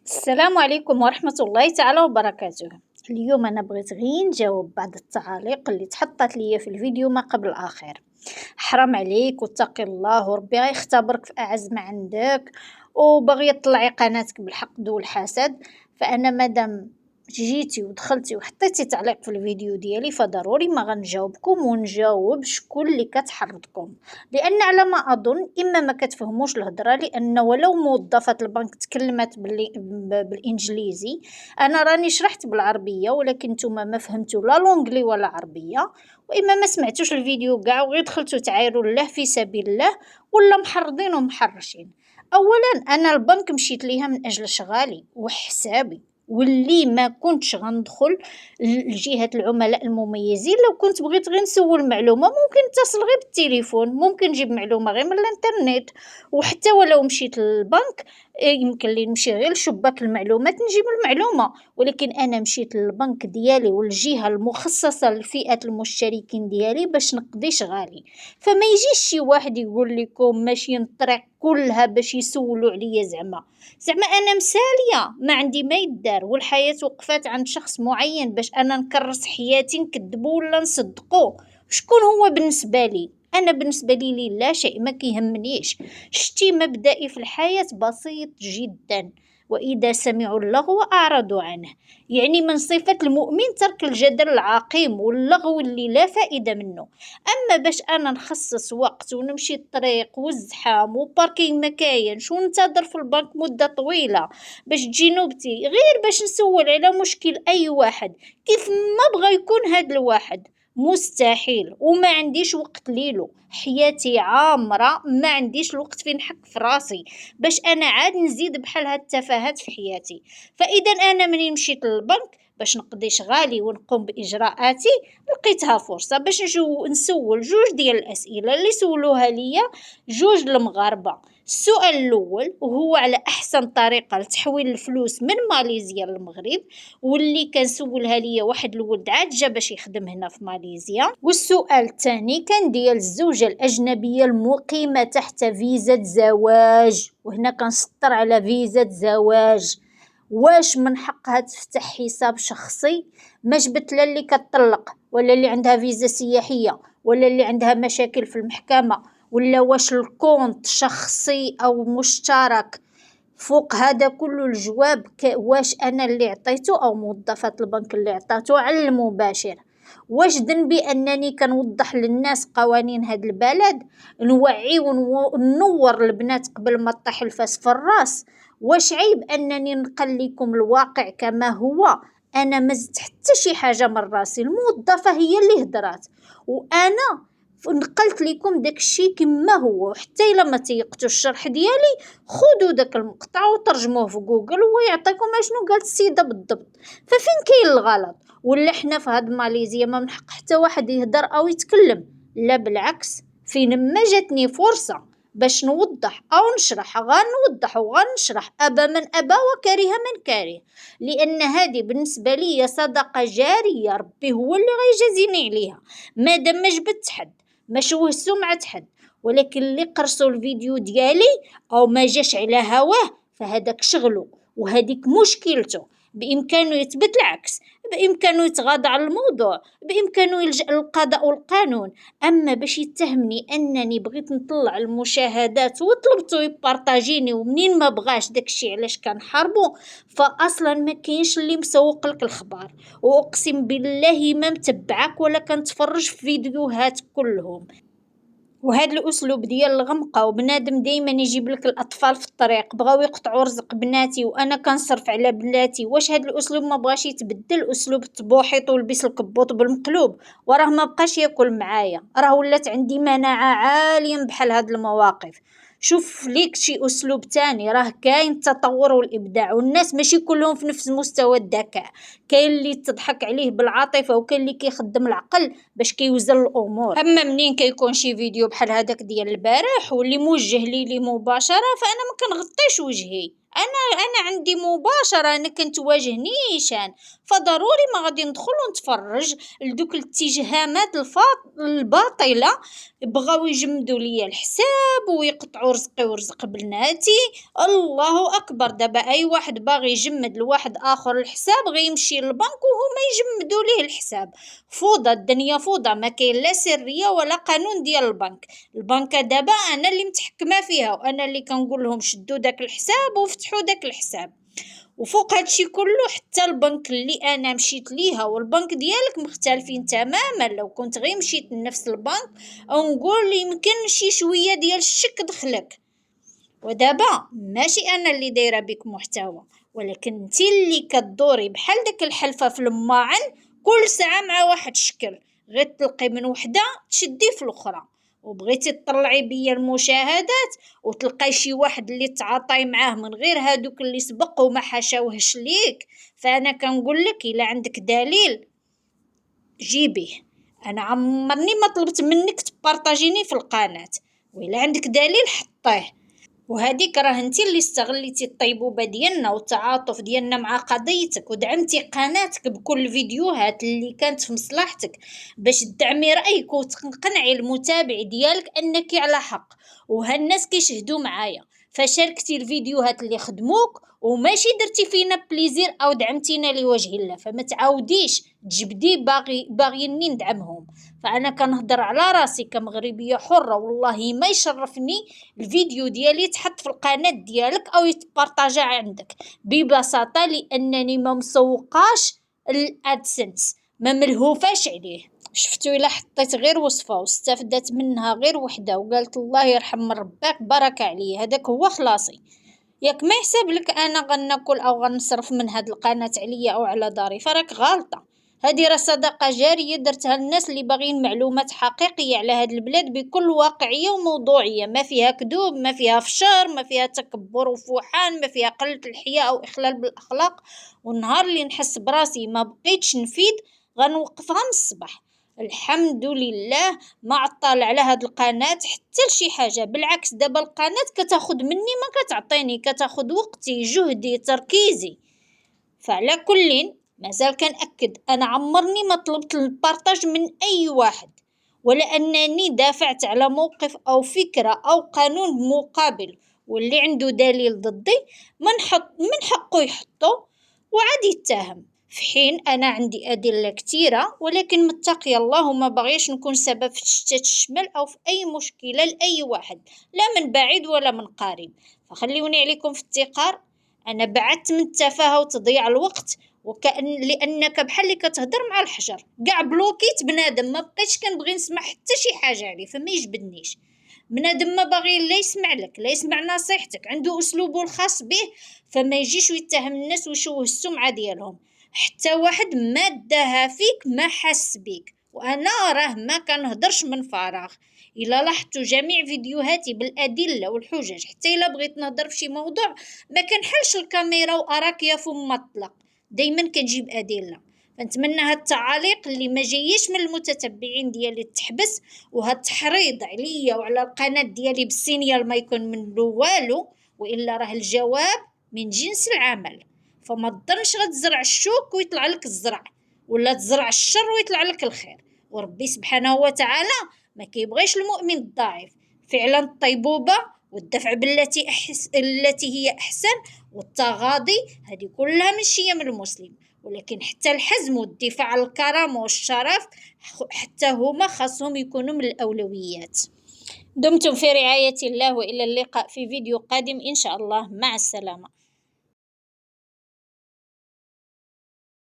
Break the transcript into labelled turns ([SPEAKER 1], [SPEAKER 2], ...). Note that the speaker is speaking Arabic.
[SPEAKER 1] السلام عليكم ورحمة الله تعالى وبركاته. اليوم أنا بغيت غير نجاوب بعض التعاليق اللي تحطت لي في الفيديو ما قبل الأخير. حرام عليك واتقي الله وربي غيختبرك في أعز ما عندك، وباغية تطلعي قناتك بالحقد والحسد. فأنا مادام جيتي ودخلتي وحطيتي تعليق في الفيديو ديالي فضروري ما غنجاوبكم ونجاوب شكون اللي كتحرضكم، لان على ما اظن اما ما كتفهموش الهضره، لان ولو موظفه البنك تكلمت بالانجليزي انا راني شرحت بالعربيه، ولكن نتوما ما فهمتوا لا لونجلي ولا عربيه، واما ما سمعتوش الفيديو كاع وغير دخلتوا تعايروا الله في سبيل الله ولا محرضين ومحرشين. اولا انا البنك مشيت ليها من اجل شغالي وحسابي، واللي ما كنتش غندخل لجهة العملاء المميزين. لو كنت بغيت غير نسول معلومة ممكن نتصل غير بالتليفون، ممكن نجيب معلومة غير من الانترنت. وحتى ولو مشيت للبنك يمكن لي نمشي غير لشباك المعلومات نجيب المعلومة، ولكن انا مشيت للبنك ديالي والجهة المخصصة لفئة المشتركين ديالي باش نقضي شغالي. فما يجيش شي واحد يقول لكم ماشيين الطريق كلها باش يسولوا عليا. زعما انا مساليه ما عندي ما يدار، والحياه وقفات عند شخص معين باش انا نكرس حياتي نكذبو ولا نصدقو؟ شكون هو بالنسبه لي؟ انا بالنسبه لي لا شيء، ما كيهمنيش. شتي مبدئي في الحياه بسيط جدا، واذا سمعوا اللغو اعرضوا عنه. يعني من صفه المؤمن ترك الجدل العقيم واللغو اللي لا فائده منه. اما باش انا نخصص وقت ونمشي الطريق والزحام وباركينغ مكاينش وننتظر في البنك مده طويله باش تجي نوبتي غير باش نسول على مشكل اي واحد كيف ما بغى يكون هاد الواحد، مستحيل. وما عنديش وقت ليلو، حياتي عامرة ما عنديش الوقت فين نحك في راسي باش انا عاد نزيد بحال هاد التفاهات في حياتي. فاذا انا منين مشيت للبنك باش نقضي شغالي ونقوم باجراءاتي لقيتها فرصه باش نسول جوج ديال الاسئله اللي سولوها ليا جوج المغاربه. السؤال الاول وهو على احسن طريقه لتحويل الفلوس من ماليزيا للمغرب، واللي كان سولها ليا واحد الولد عاد جا باش يخدم هنا في ماليزيا. والسؤال الثاني كان ديال الزوجه الاجنبيه المقيمه تحت فيزا زواج، وهنا كنسطر على فيزا زواج. واش من حقها تفتح حساب شخصي؟ ما جبت لا اللي كتطلق ولا اللي عندها فيزا سياحيه ولا اللي عندها مشاكل في المحكمه، ولا واش الكونت شخصي او مشترك؟ فوق هذا كله الجواب واش انا اللي عطيته او موظفة البنك اللي عطاته على المباشر؟ واش ذنبي انني كنوضح للناس قوانين هاد البلد، نوعي وننور البنات قبل ما طيح الفاس في الراس؟ واش عيب انني نقل لكم الواقع كما هو؟ انا مزت حتى شي حاجه من راسي، الموظفه هي اللي هدرات وانا نقلت لكم داك الشيء كما هو. حتى الا ما تيقتوش الشرح ديالي خذوا داك المقطع وترجموه في جوجل ويعطيكم اشنو قالت السيده بالضبط. ففين كاين الغلط؟ ولا حنا في هاد ماليزيا ما من حق حتى واحد يهدر او يتكلم؟ لا بالعكس، فين ما جاتني فرصه باش نوضح او نشرح غنوضح وغنشرح، ابى من ابى وكره من كره، لان هذه بالنسبه لي صدقه جاريه ربي هو اللي غيجازيني عليها. مادام ما جبت حد ما شوه سمعة حد، ولكن اللي قرصوا الفيديو ديالي او ما جاش على هواه فهداك شغله وهديك مشكلته. بامكانه يثبت العكس، بامكانه يتغاضى عن الموضوع، بامكانه يلجأ للقضاء والقانون. اما باش يتهمني انني بغيت نطلع المشاهدات وطلبته يبارطاجيني ومنين ما بغاش داكشي علاش كنحاربو، فاصلا ما كاينش اللي مسوق لك الخبر. واقسم بالله ما متبعك ولا كنتفرج في فيديوهات كلهم. وهذا الاسلوب ديال الغمقه وبنادم دائما يجيب لك الاطفال في الطريق بغاو يقطعوا رزق بناتي وانا كنصرف على بناتي، واش هذا الاسلوب ما بغاش يتبدل؟ اسلوب التبوحيط ولبس الكبوط بالمقلوب وراه ما بقاش ياكل معايا، راه ولات عندي مناعه عاليه بحال هاد المواقف. شوف ليك شي اسلوب تاني، راه كاين التطور والابداع والناس ماشي كلهم في نفس مستوى الذكاء. كاين اللي تضحك عليه بالعاطفه وكاين اللي كيخدم العقل باش كيوزن الامور. اما منين كيكون شي فيديو بحال هذاك ديال البارح واللي موجه لي مباشره فانا ما كنغطيش وجهي، أنا عندي مباشرة، أنا كنتواجه نيشان، فضروري ما غادي ندخل ونتفرج لدوك الاتجاهات الباطلة. بغاو يجمدوا لي الحساب ويقطعوا رزقي ورزق بناتي. الله أكبر، دابا أي واحد باغي يجمد لواحد آخر الحساب غيمشي للبنك وهما يجمدوا ليه الحساب. فوضى، الدنيا فوضى، ما كاين لا سرية ولا قانون ديال البنك دابا أنا اللي متحكمة فيها، وأنا اللي كنقول لهم شدوا داك الحساب وفتحوا داك الحساب. وفوق هادشي كله حتى البنك اللي انا مشيت ليها والبنك ديالك مختلفين تماما. لو كنت غير مشيت لنفس البنك او نقول يمكن شي شويه ديال الشك دخلك. ودابا ماشي انا اللي دايره بك محتوى، ولكن انت اللي كدوري بحال داك الحلفه في الماعن، كل ساعه مع واحد الشكل، غير تلقي من وحده تشدي في الاخرى. وبغيتي تطلعي بيا المشاهدات وتلقاي شي واحد اللي تعاطي معاه من غير هادوك اللي سبق وما حاشاوهش ليك، فانا كنقول لك الا عندك دليل جيبيه. انا عمرني ما طلبت منك تبارطاجيني في القناه، وإلا عندك دليل حطيه. وهذيك راه انت اللي استغليتي الطيبوبه ديالنا والتعاطف ديالنا مع قضيتك، ودعمتي قناتك بكل فيديوهات اللي كانت في مصلحتك باش تدعمي رايك وتقنعي المتابع ديالك انك على حق. وهالناس كيشهدوا معايا، فشاركتي الفيديوهات اللي خدموك وماشي درتي فينا بليزير او دعمتينا لوجه الله. فما تعاوديش تجبدي باغيني ندعمهم. فانا كنهضر على راسي كمغربيه حره، والله ما يشرفني الفيديو ديالي يتحط في القناه ديالك او يتبارطاجا عندك، ببساطه لانني ما مسوقاش الادسنس، ما ملهوفاش عليه. شفتوا الا حطيت غير وصفه واستفدت منها غير وحده وقالت الله يرحم ربك بركه عليه، هذاك هو خلاصي. ياك ما يحسب لك انا غناكل او غنصرف من هاد القناه عليا او على داري، فراك غالطه. هذه راه صدقه جاريه درتها للناس اللي باغيين معلومات حقيقيه على هاد البلاد بكل واقعيه وموضوعيه، ما فيها كذوب، ما فيها فشار، ما فيها تكبر وفوحان، ما فيها قله الحياء او اخلال بالاخلاق. والنهار اللي نحس براسي ما بقيتش نفيد غنوقفها من الصباح. الحمد لله ما عطال على هاد القناه حتى لشي حاجه، بالعكس دابا القناه كتاخد مني ما كتعطيني، كتاخد وقتي جهدي تركيزي. فعلى كل مازال كنأكد انا عمرني ما طلبت البارطاج من اي واحد، ولا انني دافعت على موقف او فكره او قانون مقابل. واللي عنده دليل ضدي من حقه يحطه وعاد يتهم، في حين انا عندي ادله كثيره ولكن متقي الله وما باغيش نكون سبب في تشتات الشمل او في اي مشكله لاي واحد، لا من بعيد ولا من قريب. فخليوني عليكم في التقار. انا بعدت من التفاهه وتضييع الوقت، لانك بحال اللي كتهضر مع الحجر، كاع بلوكيت بنادم، ما بقيتش كنبغي نسمع حتى شي حاجه عليه، فما يجبدنيش. بنادم ما باغي لا يسمع لك لا يسمع نصيحتك، عنده اسلوبه الخاص به، فما يجيش ويتهم الناس ويشوه السمعه ديالهم. حتى واحد ما داها فيك ما حس بيك، وانا راه ما كنهضرش من فراغ. الا لاحظتوا جميع فيديوهاتي بالادله والحجج، حتى الا بغيت نهضر في شي موضوع ما كنحلش الكاميرا واراك يا فم مطلق، دايما كنجيب ادله. فنتمنى هاد التعاليق اللي ما جايش من المتتبعين ديالي تحبس، وهاد التحريض عليا وعلى القناه ديالي بالسينيال ما يكون منه والو، والا راه الجواب من جنس العمل. فما تظنش غتزرع الشوك ويطلع لك الزرع، ولا تزرع الشر ويطلع لك الخير. وربي سبحانه وتعالى ما كيبغيش المؤمن الضعيف. فعلا الطيبوبه والدفع التي هي احسن والتغاضي هذه كلها من شيم المسلم، ولكن حتى الحزم والدفاع عن الكرامه والشرف حتى هما خاصهم يكونوا من الاولويات. دمتم في رعايه الله، والى اللقاء في فيديو قادم ان شاء الله، مع السلامه.